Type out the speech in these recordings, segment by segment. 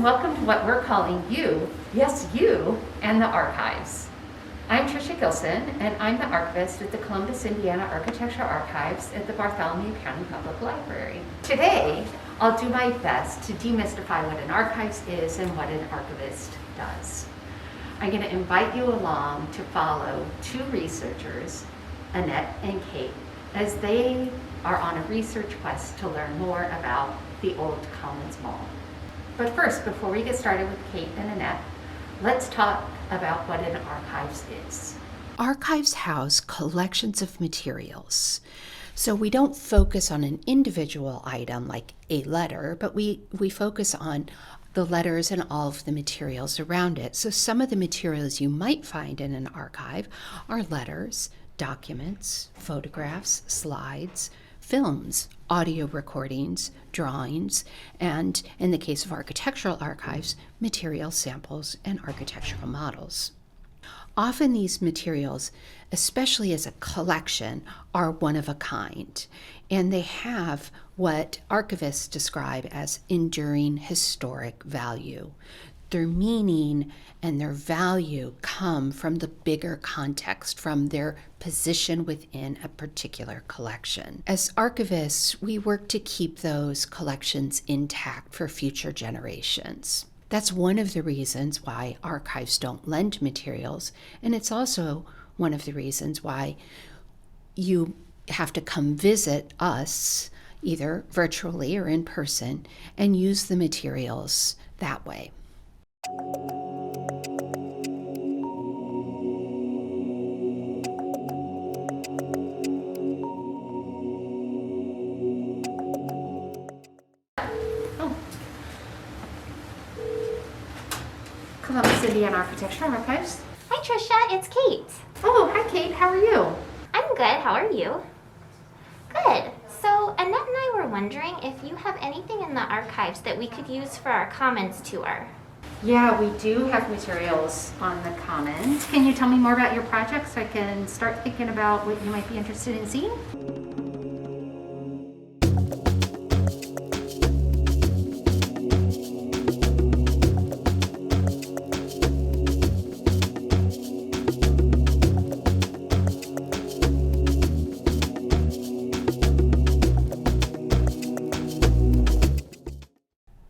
and welcome to what we're calling you, yes you, and the archives. I'm Tricia Gilson, and I'm the archivist at the Columbus, Indiana Architectural Archives at the Bartholomew County Public Library. Today, I'll do my best to demystify what an archivist is and what an archivist does. I'm going to invite you along to follow two researchers, Annette and Kate, as they are on a research quest to learn more about the old Commons Mall. But first, before we get started with Kate and Annette, let's talk about what an archives is. Archives house collections of materials. So we don't focus on an individual item like a letter, but we focus on the letters and all of the materials around it. So some of the materials you might find in an archive are letters, documents, photographs, slides, films, audio recordings, drawings, and in the case of architectural archives, material samples and architectural models. Often these materials, especially as a collection, are one of a kind, and they have what archivists describe as enduring historic value. Their meaning and their value come from the bigger context, from their position within a particular collection. As archivists, we work to keep those collections intact for future generations. That's one of the reasons why archives don't lend materials, and it's also one of the reasons why you have to come visit us, either virtually or in person, and use the materials that way. Columbus, Indiana Architectural Archives. Hi Tricia, it's Kate. Oh, hi Kate, how are you? I'm good, how are you? Good. So Annette and I were wondering if you have anything in the archives that we could use for our Commons tour. Yeah, we do have materials on the Commons. Can you tell me more about your project so I can start thinking about what you might be interested in seeing?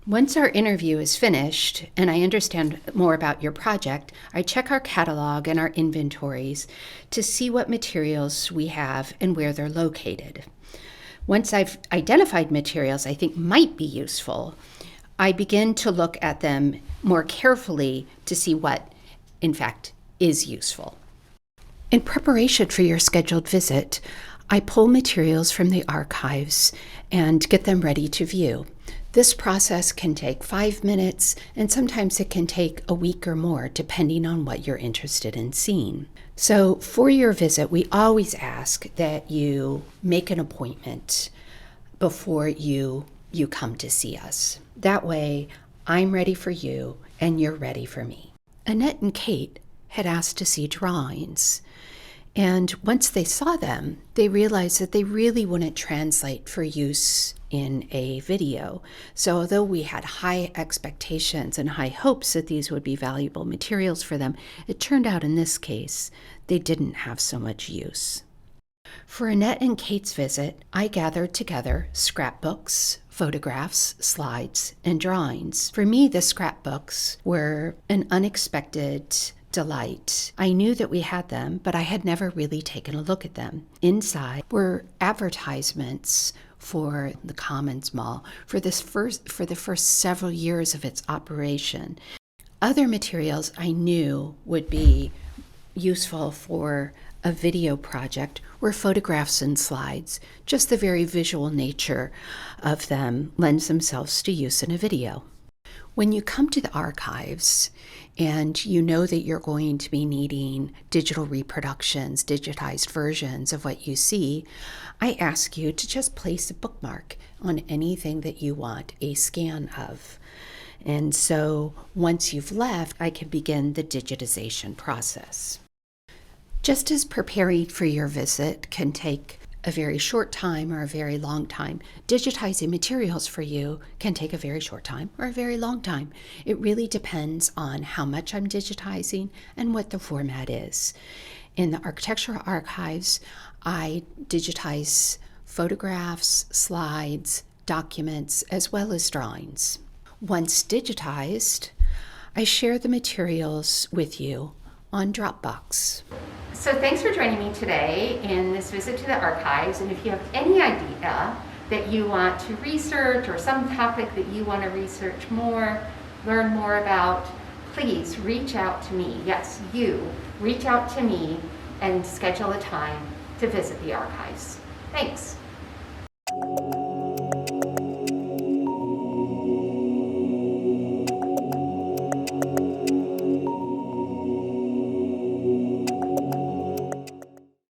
Once our interview is finished and I understand more about your project, I check our catalog and our inventories to see what materials we have and where they're located. Once I've identified materials I think might be useful, I begin to look at them more carefully to see what, in fact, is useful. In preparation for your scheduled visit, I pull materials from the archives and get them ready to view. This process can take 5 minutes, and sometimes it can take a week or more, depending on what you're interested in seeing. So for your visit, we always ask that you make an appointment before you come to see us. That way, I'm ready for you, and you're ready for me. Annette and Kate had asked to see drawings. And once they saw them, they realized that they really wouldn't translate for use in a video. So although we had high expectations and high hopes that these would be valuable materials for them, it turned out in this case, they didn't have so much use. For Annette and Kate's visit, I gathered together scrapbooks, photographs, slides, and drawings. For me, the scrapbooks were an unexpected delight. I knew that we had them, but I had never really taken a look at them. Inside were advertisements for the Commons Mall for the first several years of its operation. Other materials I knew would be useful for a video project were photographs and slides. Just the very visual nature of them lends themselves to use in a video. When you come to the archives and you know that you're going to be needing digital reproductions, digitized versions of what you see, I ask you to just place a bookmark on anything that you want a scan of. And so once you've left, I can begin the digitization process. Just as preparing for your visit can take a very short time or a very long time. Digitizing materials for you can take a very short time or a very long time. It really depends on how much I'm digitizing and what the format is. In the architectural archives, I digitize photographs, slides, documents, as well as drawings. Once digitized, I share the materials with you on Dropbox. So thanks for joining me today in this visit to the archives. And if you have any idea that you want to research or some topic that you want to research more, learn more about, please reach out to me. Yes, you reach out to me and schedule a time to visit the archives. Thanks.